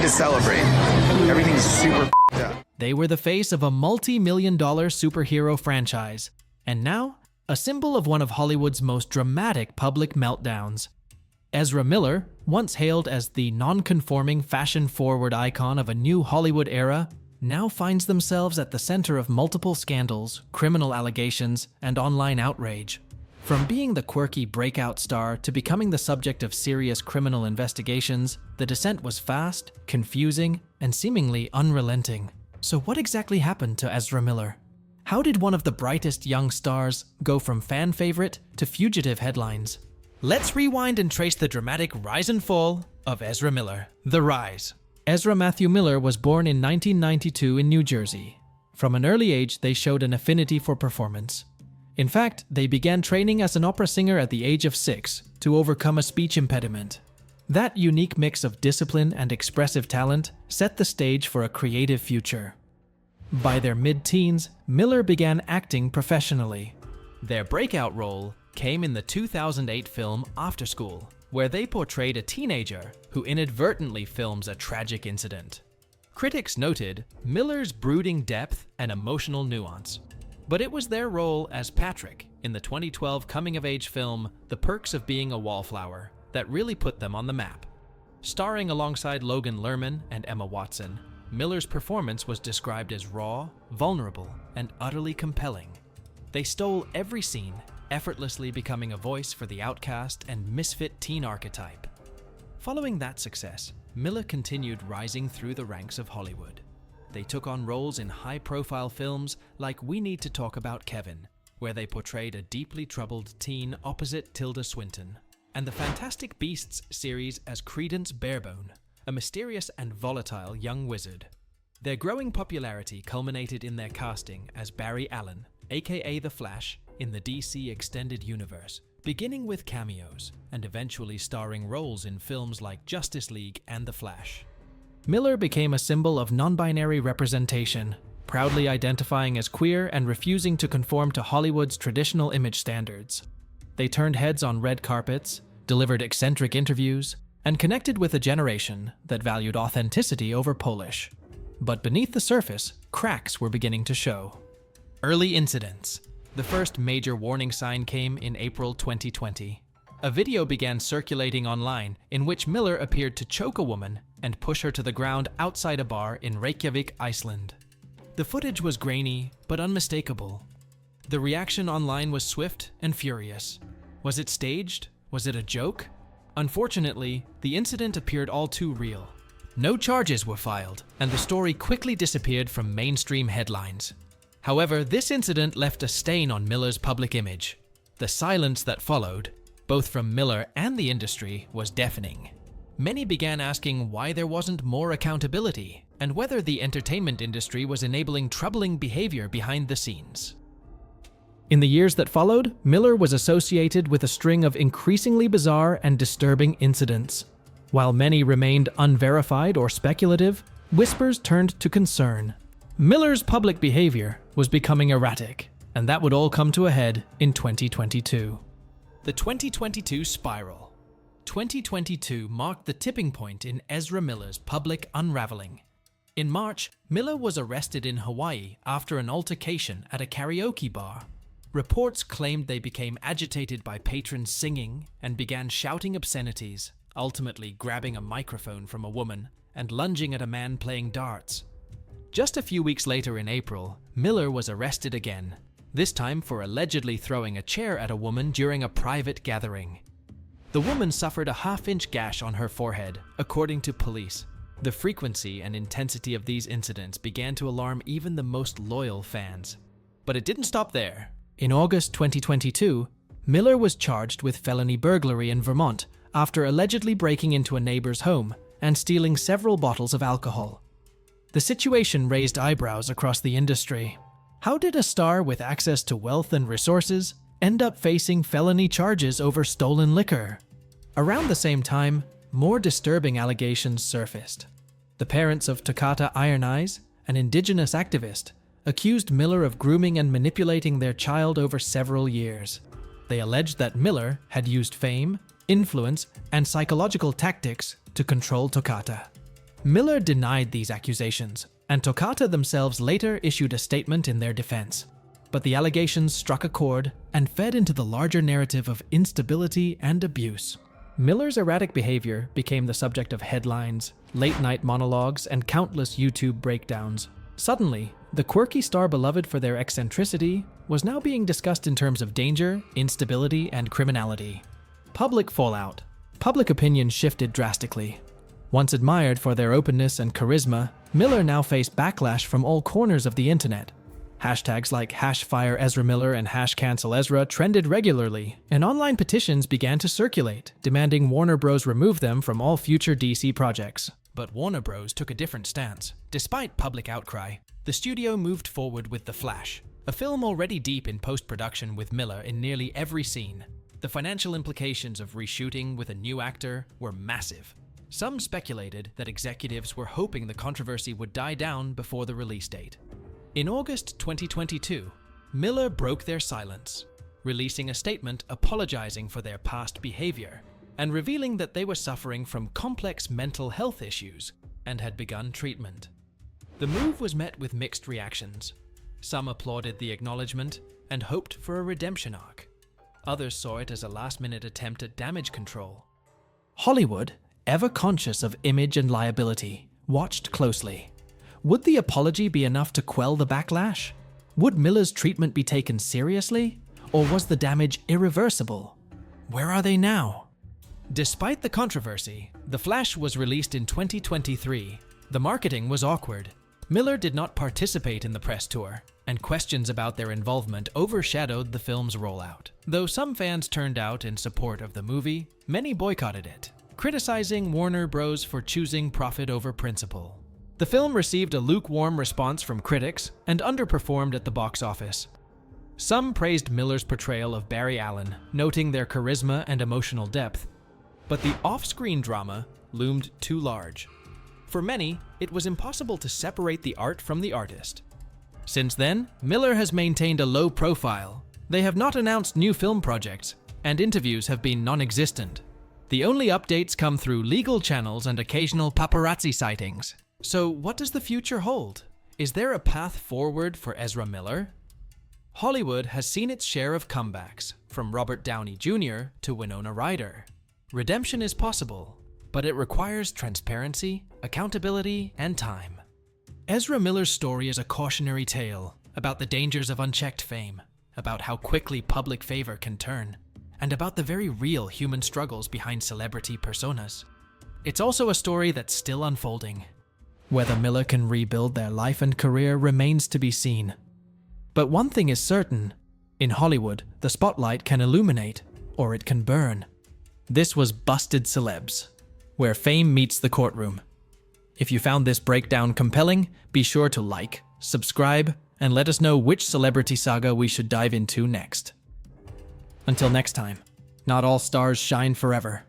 to celebrate. Everything's super up. They were the face of a multi-million-dollar superhero franchise, and now a symbol of one of Hollywood's most dramatic public meltdowns. Ezra Miller, once hailed as the non-conforming fashion-forward icon of a new Hollywood era, now finds themselves at the center of multiple scandals, criminal allegations, and online outrage. From being the quirky breakout star to becoming the subject of serious criminal investigations, the descent was fast, confusing, and seemingly unrelenting. So what exactly happened to Ezra Miller? How did one of the brightest young stars go from fan favorite to fugitive headlines? Let's rewind and trace the dramatic rise and fall of Ezra Miller. The rise. Ezra Matthew Miller was born in 1992 in New Jersey. From an early age, they showed an affinity for performance. In fact, they began training as an opera singer at the age of 6 to overcome a speech impediment. That unique mix of discipline and expressive talent set the stage for a creative future. By their mid-teens, Miller began acting professionally. Their breakout role came in the 2008 film After School, where they portrayed a teenager who inadvertently films a tragic incident. Critics noted Miller's brooding depth and emotional nuance, but it was their role as Patrick in the 2012 coming-of-age film The Perks of Being a Wallflower that really put them on the map. Starring alongside Logan Lerman and Emma Watson, Miller's performance was described as raw, vulnerable, and utterly compelling. They stole every scene, effortlessly becoming a voice for the outcast and misfit teen archetype. Following that success, Miller continued rising through the ranks of Hollywood. They took on roles in high-profile films like We Need to Talk About Kevin, where they portrayed a deeply troubled teen opposite Tilda Swinton, and the Fantastic Beasts series as Credence Barebone, a mysterious and volatile young wizard. Their growing popularity culminated in their casting as Barry Allen, aka The Flash, in the DC Extended Universe, beginning with cameos and eventually starring roles in films like Justice League and The Flash. Miller became a symbol of non-binary representation, proudly identifying as queer and refusing to conform to Hollywood's traditional image standards. They turned heads on red carpets, delivered eccentric interviews, and connected with a generation that valued authenticity over polish. But beneath the surface, cracks were beginning to show. Early incidents. The first major warning sign came in April 2020. A video began circulating online in which Miller appeared to choke a woman and push her to the ground outside a bar in Reykjavik, Iceland. The footage was grainy, but unmistakable. The reaction online was swift and furious. Was it staged? Was it a joke? Unfortunately, the incident appeared all too real. No charges were filed, and the story quickly disappeared from mainstream headlines. However, this incident left a stain on Miller's public image. The silence that followed, both from Miller and the industry, was deafening. Many began asking why there wasn't more accountability, and whether the entertainment industry was enabling troubling behavior behind the scenes. In the years that followed, Miller was associated with a string of increasingly bizarre and disturbing incidents. While many remained unverified or speculative, whispers turned to concern. Miller's public behavior was becoming erratic, and that would all come to a head in 2022. The 2022 spiral. 2022 marked the tipping point in Ezra Miller's public unraveling. In March, Miller was arrested in Hawaii after an altercation at a karaoke bar. Reports claimed they became agitated by patrons singing and began shouting obscenities, ultimately grabbing a microphone from a woman and lunging at a man playing darts. Just a few weeks later in April, Miller was arrested again, this time for allegedly throwing a chair at a woman during a private gathering. The woman suffered a half-inch gash on her forehead, according to police. The frequency and intensity of these incidents began to alarm even the most loyal fans. But it didn't stop there. In August 2022, Miller was charged with felony burglary in Vermont after allegedly breaking into a neighbor's home and stealing several bottles of alcohol. The situation raised eyebrows across the industry. How did a star with access to wealth and resources end up facing felony charges over stolen liquor? Around the same time, more disturbing allegations surfaced. The parents of Toccata Iron Eyes, an indigenous activist, accused Miller of grooming and manipulating their child over several years. They alleged that Miller had used fame, influence, and psychological tactics to control Toccata. Miller denied these accusations, and Toccata themselves later issued a statement in their defense. But the allegations struck a chord and fed into the larger narrative of instability and abuse. Miller's erratic behavior became the subject of headlines, late-night monologues, and countless YouTube breakdowns. Suddenly, the quirky star beloved for their eccentricity was now being discussed in terms of danger, instability, and criminality. Public fallout. Public opinion shifted drastically. Once admired for their openness and charisma, Miller now faced backlash from all corners of the internet. Hashtags like #FireEzraMiller and #CancelEzra trended regularly, and online petitions began to circulate, demanding Warner Bros. Remove them from all future DC projects. But Warner Bros. Took a different stance. Despite public outcry, the studio moved forward with The Flash, a film already deep in post-production with Miller in nearly every scene. The financial implications of reshooting with a new actor were massive. Some speculated that executives were hoping the controversy would die down before the release date. In August 2022, Miller broke their silence, releasing a statement apologizing for their past behavior and revealing that they were suffering from complex mental health issues and had begun treatment. The move was met with mixed reactions. Some applauded the acknowledgement and hoped for a redemption arc. Others saw it as a last-minute attempt at damage control. Hollywood, ever conscious of image and liability, watched closely. Would the apology be enough to quell the backlash? Would Miller's treatment be taken seriously? Or was the damage irreversible? Where are they now? Despite the controversy, The Flash was released in 2023. The marketing was awkward. Miller did not participate in the press tour, and questions about their involvement overshadowed the film's rollout. Though some fans turned out in support of the movie, many boycotted it, criticizing Warner Bros. For choosing profit over principle. The film received a lukewarm response from critics and underperformed at the box office. Some praised Miller's portrayal of Barry Allen, noting their charisma and emotional depth, but the off-screen drama loomed too large. For many, it was impossible to separate the art from the artist. Since then, Miller has maintained a low profile. They have not announced new film projects, and interviews have been non-existent. The only updates come through legal channels and occasional paparazzi sightings. So what does the future hold? Is there a path forward for Ezra Miller? Hollywood has seen its share of comebacks, from Robert Downey Jr. to Winona Ryder. Redemption is possible, but it requires transparency, accountability, and time. Ezra Miller's story is a cautionary tale about the dangers of unchecked fame, about how quickly public favor can turn, and about the very real human struggles behind celebrity personas. It's also a story that's still unfolding. Whether Miller can rebuild their life and career remains to be seen. But one thing is certain. In Hollywood, the spotlight can illuminate, or it can burn. This was Busted Celebs, where fame meets the courtroom. If you found this breakdown compelling, be sure to like, subscribe, and let us know which celebrity saga we should dive into next. Until next time, not all stars shine forever.